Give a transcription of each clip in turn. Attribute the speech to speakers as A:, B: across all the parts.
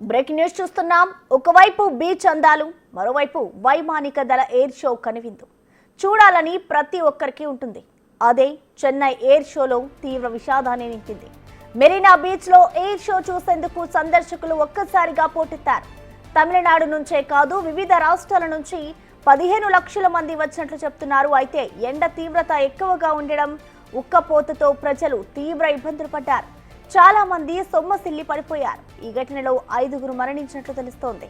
A: Breaking news చూస్తున్నాం. ఒకవైపు beach అందాలు, మరోవైపు వైమానిక దళ ఎయిర్ షో కనువిందు చూడాలని ప్రతి ఒక్కరికి ఉంటుంది. అదే చెన్నై ఎయిర్ షోలో తీవ్ర విషాదాన్ని నింపింది. మెరీనా బీచ్ లో ఎయిర్ షో చూసేందుకు సందర్శకులు ఒక్కసారిగా పోటెత్తారు. తమిళనాడు నుంచే కాదు, వివిధ రాష్ట్రాల నుంచి 15 లక్షల మంది వచ్చినట్లు చెప్తున్నారు. అయితే ఎండ తీవ్రత ఎక్కువగా ఉండడం, ఉక్కపోతతో ప్రజలు తీవ్ర ఇబ్బందులు పడ్డారు. చాలా మంది సొమ్మసిల్లి పడిపోయారు. ఈ ఘటనలో 5గురు మరణించినట్లు తెలుస్తోంది.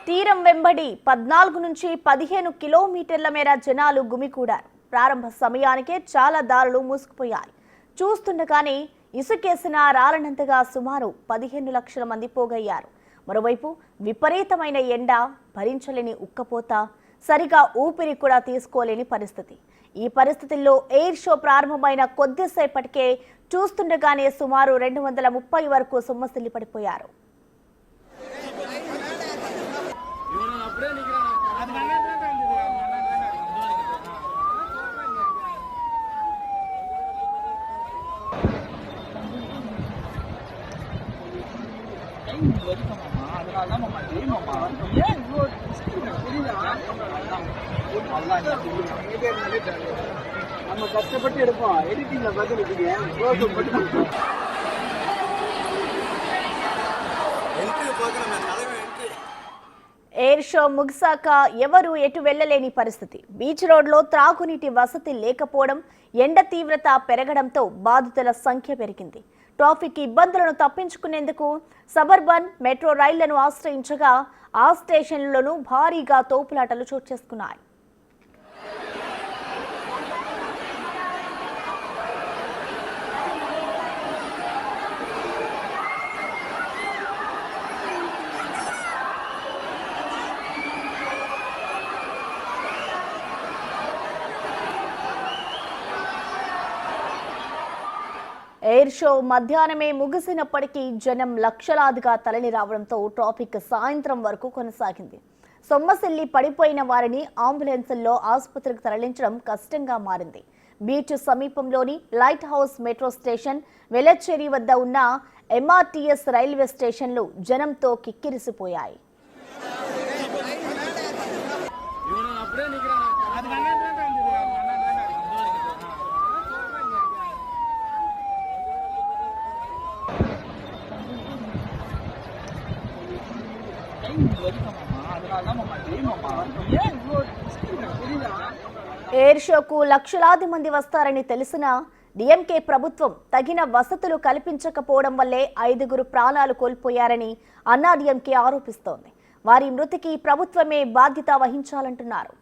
A: తీరం వెంబడి 14 నుంచి 15 కిలోమీటర్ల మేర జనాలు గుమికూడారు. ప్రారంభ సమయానికే చాలా దారులు మూసుకుపోయాయి. చూస్తుండగానే ఇసుకేసిన రాలనంతగా సుమారు 15 లక్షల మంది పోగయ్యారు. మరోవైపు విపరీతమైన ఎండ, భరించలేని ఉక్కపోత, సరిగా ఊపిరి కూడా తీసుకోలేని పరిస్థితి. ఈ పరిస్థితుల్లో ఎయిర్ షో ప్రారంభమైన కొద్దిసేపటికే చూస్తుండగానే సుమారు 230 వరకు సొమ్మసిల్లి పడిపోయారు.
B: நம்ம கஷ்டப்பட்டு எடுப்போம், எடிட்டிங்ல பார்த்து
A: ఎయిర్ షో ముగిసాక ఎవరు ఎటు వెళ్లలేని పరిస్థితి. బీచ్ రోడ్లో త్రాగునీటి వసతి లేకపోవడం, ఎండ తీవ్రత పెరగడంతో బాధితుల సంఖ్య పెరిగింది. ట్రాఫిక్ ఇబ్బందులను తప్పించుకునేందుకు సబర్బన్ మెట్రో రైళ్లను ఆశ్రయించగా ఆ స్టేషన్లలోనూ భారీగా తోపులాటలు చోటు చేసుకున్నాయి. ఎయిర్ షో మధ్యాహ్నమే ముగిసినప్పటికీ జనం లక్షలాదిగా తరలి రావడంతో ట్రాఫిక్ సాయంత్రం వరకు కొనసాగింది. సొమ్మసిల్లి పడిపోయిన వారిని అంబులెన్సుల్లో ఆసుపత్రికి తరలించడం కష్టంగా మారింది. బీచ్ సమీపంలోని లైట్ హౌస్ మెట్రో స్టేషన్, వెలచ్చేరి వద్ద ఉన్న ఎంఆర్టీఎస్ రైల్వే స్టేషన్లు జనంతో కిక్కిరిసిపోయాయి. ఎయిర్ షోకు లక్షలాది మంది వస్తారని తెలిసినా డిఎంకే ప్రభుత్వం తగిన వసతులు కల్పించకపోవడం వల్లే 5గురు ప్రాణాలు కోల్పోయారని అన్నాడీఎంకే ఆరోపిస్తోంది. వారి మృతికి ప్రభుత్వమే బాధ్యత వహించాలంటున్నారు.